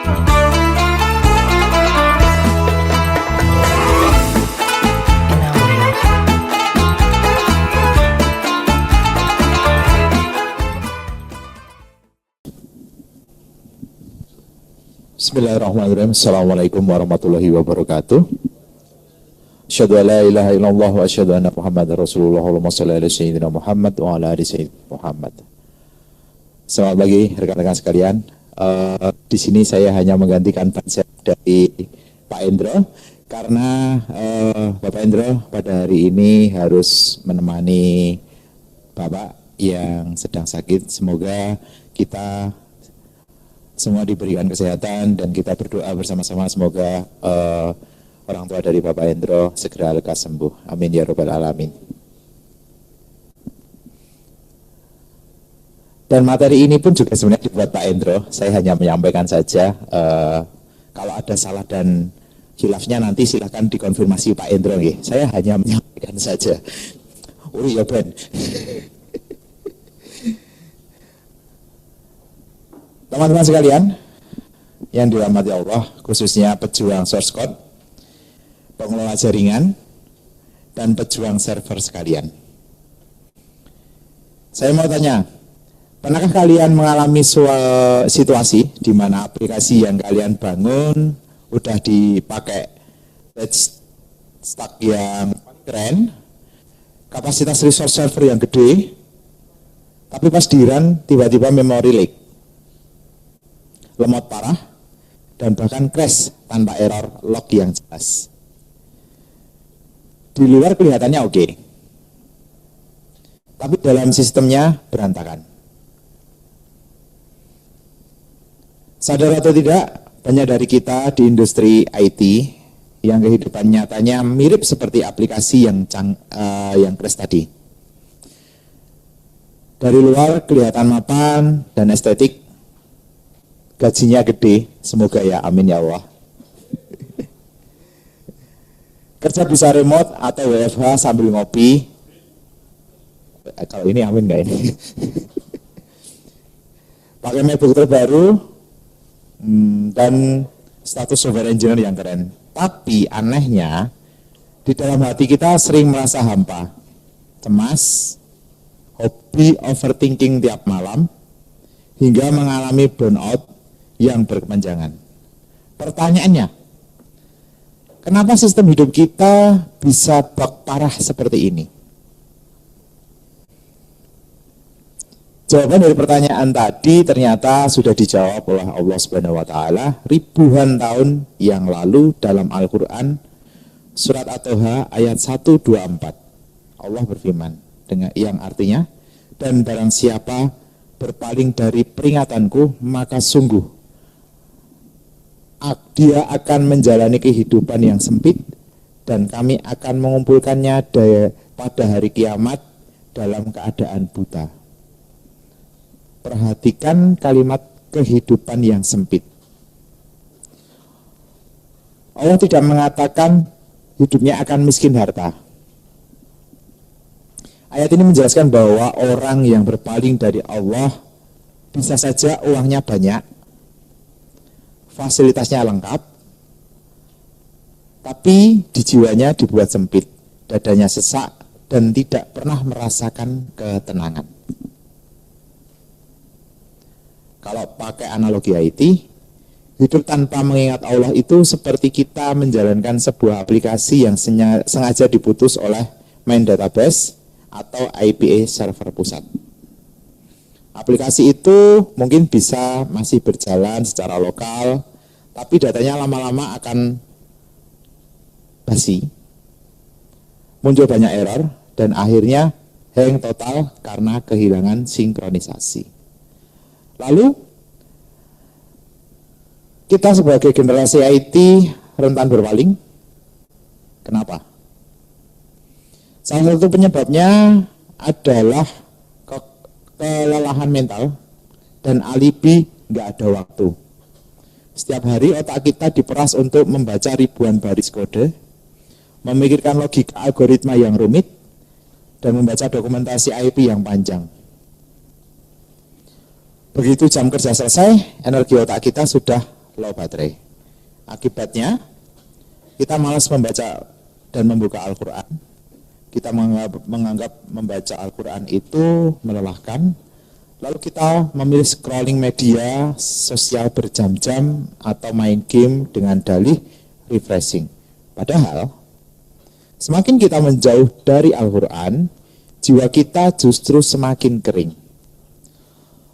Bismillahirrahmanirrahim. Assalamualaikum warahmatullahi wabarakatuh. Asyhadu an la ilaha illallah wa asyhadu anna Muhammadar Rasulullah. Allahumma shalli ala sayyidina Muhammad wa ala ali sayyidina Muhammad. Selamat pagi rekan-rekan sekalian. Di sini saya hanya menggantikan konsep dari Pak Endro karena Bapak Endro pada hari ini harus menemani Bapak yang sedang sakit. Semoga kita semua diberikan kesehatan dan kita berdoa bersama-sama semoga orang tua dari Bapak Endro segera lekas sembuh. Amin ya rabbal alamin. Dan materi ini pun juga sebenarnya dibuat Pak Endro. Saya hanya menyampaikan saja. Kalau ada salah dan khilafnya nanti silahkan dikonfirmasi Pak Endro. Saya hanya menyampaikan saja. Uri ya Ben. Teman-teman sekalian yang dirahmati Allah, khususnya pejuang source code, pengelola jaringan, dan pejuang server sekalian. Saya mau tanya, pernahkah kalian mengalami situasi di mana aplikasi yang kalian bangun udah dipakai stack yang keren, kapasitas resource server yang gede, tapi pas di run tiba-tiba memory leak, lemot parah, dan bahkan crash tanpa error log yang jelas. Di luar kelihatannya oke, tapi dalam sistemnya berantakan. Sadar atau tidak, banyak dari kita di industri IT yang kehidupan nyatanya mirip seperti aplikasi yang crash tadi. Dari luar kelihatan mapan dan estetik, gajinya gede, semoga ya, amin ya Allah. Kerja bisa remote atau WFH sambil ngopi. Kalau ini amin nggak ini? Pakai MacBook terbaru dan status software engineer yang keren. Tapi anehnya di dalam hati kita sering merasa hampa, cemas, hobi overthinking tiap malam, hingga mengalami burnout yang berkepanjangan. Pertanyaannya, kenapa sistem hidup kita bisa bug parah seperti ini? Jawaban dari pertanyaan tadi ternyata sudah dijawab oleh Allah Subhanahu wa taala ribuan tahun yang lalu dalam Al-Qur'an surat At-Toha ayat 124. Allah berfirman dengan yang artinya, dan barang siapa berpaling dari peringatanku, maka sungguh dia akan menjalani kehidupan yang sempit dan kami akan mengumpulkannya pada hari kiamat dalam keadaan buta. Perhatikan kalimat kehidupan yang sempit. Allah tidak mengatakan hidupnya akan miskin harta. Ayat ini menjelaskan bahwa orang yang berpaling dari Allah bisa saja uangnya banyak, fasilitasnya lengkap, tapi di jiwanya dibuat sempit, dadanya sesak, dan tidak pernah merasakan ketenangan. Kalau pakai analogi IT, hidup tanpa mengingat Allah itu seperti kita menjalankan sebuah aplikasi yang sengaja diputus oleh main database atau IPA server pusat. Aplikasi itu mungkin bisa masih berjalan secara lokal, tapi datanya lama-lama akan basi, muncul banyak error, dan akhirnya hang total karena kehilangan sinkronisasi. Lalu, kita sebagai generasi IT rentan berpaling. Kenapa? Salah satu penyebabnya adalah kelelahan mental dan alibi nggak ada waktu. Setiap hari otak kita diperas untuk membaca ribuan baris kode, memikirkan logika algoritma yang rumit, dan membaca dokumentasi IP yang panjang. Begitu jam kerja selesai, energi otak kita sudah low baterai. Akibatnya kita malas membaca dan membuka Al-Quran. Kita menganggap membaca Al-Quran itu melelahkan. Lalu kita memilih scrolling media sosial berjam-jam atau main game dengan dalih refreshing. Padahal semakin kita menjauh dari Al-Quran, jiwa kita justru semakin kering.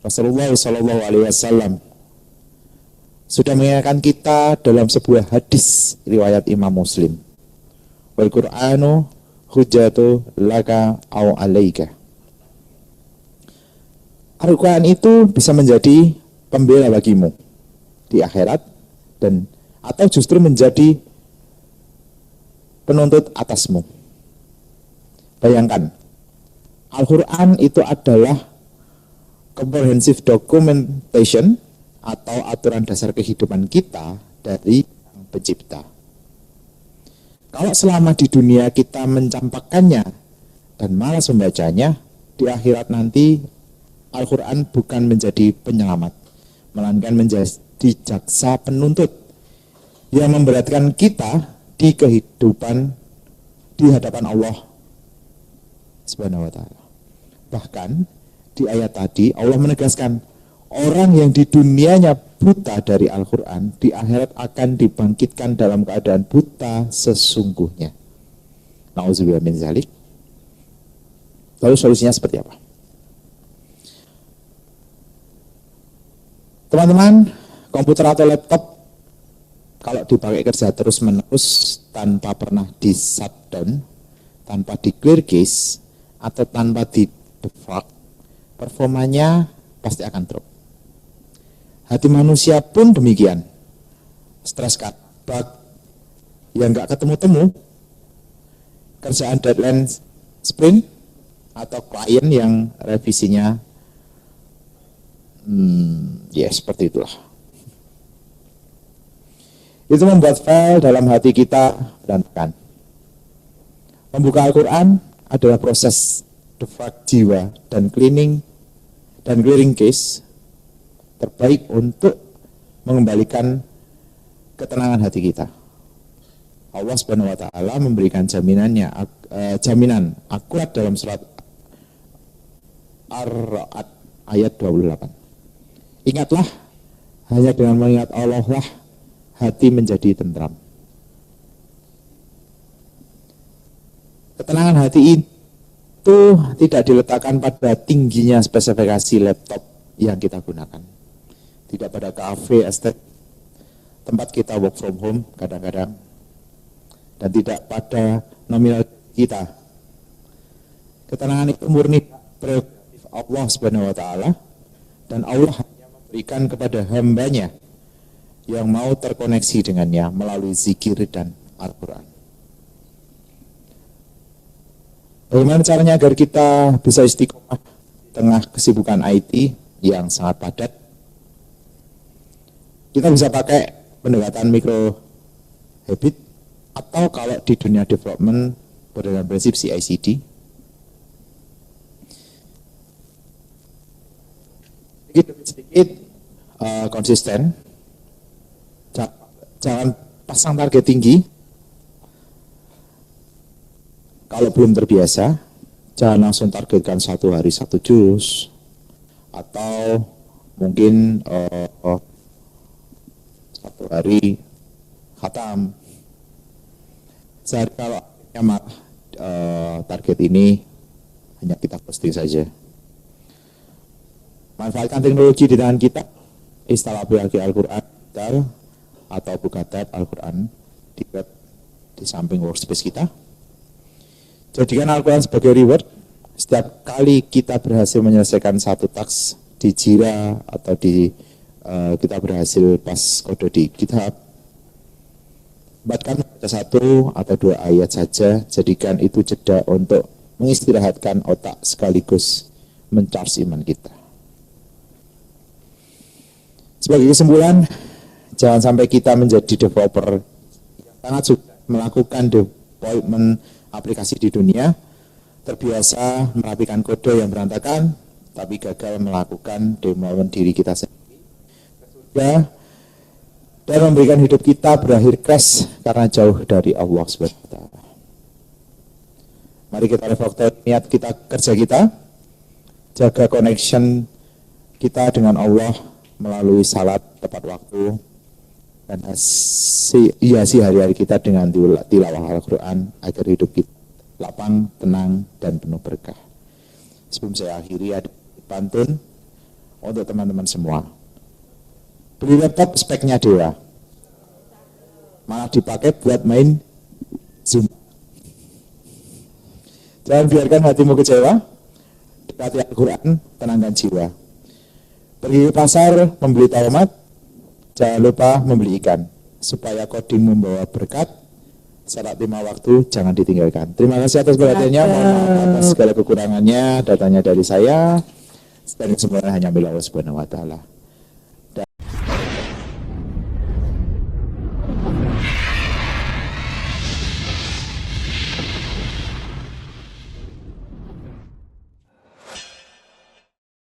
Rasulullah SAW sudah mengingatkan kita dalam sebuah hadis riwayat Imam Muslim. Wal Qur'anu hujjatu laka au alaika. Al-Quran itu bisa menjadi pembela bagimu di akhirat dan atau justru menjadi penuntut atasmu. Bayangkan, Al-Quran itu adalah comprehensive documentation atau aturan dasar kehidupan kita dari Sang Pencipta. Kalau selama di dunia kita mencampakkannya dan malas membacanya, di akhirat nanti Al-Quran bukan menjadi penyelamat, melainkan menjadi jaksa penuntut yang memberatkan kita di kehidupan di hadapan Allah Subhanahu wa ta'ala. Bahkan di ayat tadi Allah menegaskan orang yang di dunianya buta dari Al-Quran di akhirat akan dibangkitkan dalam keadaan buta sesungguhnya. Nauzubillah min dzalik. Lalu solusinya seperti apa? Teman-teman, komputer atau laptop kalau dipakai kerja terus-menerus tanpa pernah di shutdown, tanpa di clear cache, atau tanpa di defrag, performanya pasti akan drop. Hati manusia pun demikian. Stres bug yang nggak ketemu-temu, kerjaan deadline sprint, atau klien yang revisinya seperti itulah. Itu membuat file dalam hati kita berantakan. Membuka Al-Quran adalah proses defrag jiwa dan clearing case terbaik untuk mengembalikan ketenangan hati kita. Allah Subhanahu wa ta'ala memberikan jaminan akurat dalam surat Ar-Ra'd ayat 28. Ingatlah, hanya dengan mengingat Allah lah hati menjadi tentram. Ketenangan hati itu tidak diletakkan pada tingginya spesifikasi laptop yang kita gunakan. Tidak pada kafe, estate, tempat kita work from home kadang-kadang. Dan tidak pada nominal kita. Ketenangan itu murni prerogatif Allah Subhanahu wa ta'ala. Dan Allah hanya memberikan kepada hambanya yang mau terkoneksi dengannya melalui zikir dan Al-Quran. Bagaimana caranya agar kita bisa istiqomah di tengah kesibukan IT yang sangat padat? Kita bisa pakai pendekatan micro habit atau kalau di dunia development berdasarkan prinsip CI/CD. Sedikit konsisten, jangan pasang target tinggi. Kalau belum terbiasa, jangan langsung targetkan satu hari satu juz, atau mungkin satu hari khatam. Sehari kalau target ini hanya kita posting saja. Manfaatkan teknologi di tangan kita, install aplikasi Al-Quran atau buka tab Al-Quran di web di samping workspace kita. Jadikan Al-Quran sebagai reward setiap kali kita berhasil menyelesaikan satu task di Jira atau kita berhasil pas kode di GitHub. Buatkan satu atau dua ayat saja, jadikan itu jeda untuk mengistirahatkan otak sekaligus mencharge iman kita. Sebagai kesimpulan, jangan sampai kita menjadi developer yang sangat suka melakukan deployment aplikasi di dunia, terbiasa merapikan kode yang berantakan, tapi gagal melakukan deployment diri kita sendiri. Ya, dan memberikan hidup kita berakhir crash karena jauh dari Allah Subhanahu wa taala. Mari kita reflektor niat kita, kerja kita, jaga connection kita dengan Allah melalui salat tepat waktu, dan hiasi hari-hari kita dengan tilawah Al-Quran agar hidup kita lapang, tenang, dan penuh berkah. Sebelum saya akhiri, ada pantun untuk teman-teman semua. Beli laptop speknya dewa, malah dipakai buat main Zoom. Jangan biarkan hatimu kecewa, dekati Al-Quran, tenangkan jiwa. Pergi ke pasar, membeli tomat, jangan lupa membeli ikan, supaya coding membawa berkat. Salat 5 waktu, jangan ditinggalkan. Terima kasih atas perhatiannya, mohon maaf atas segala kekurangannya. Datanya dari saya, dan kesemuanya hanya milik Allah Subhanahu wa taala.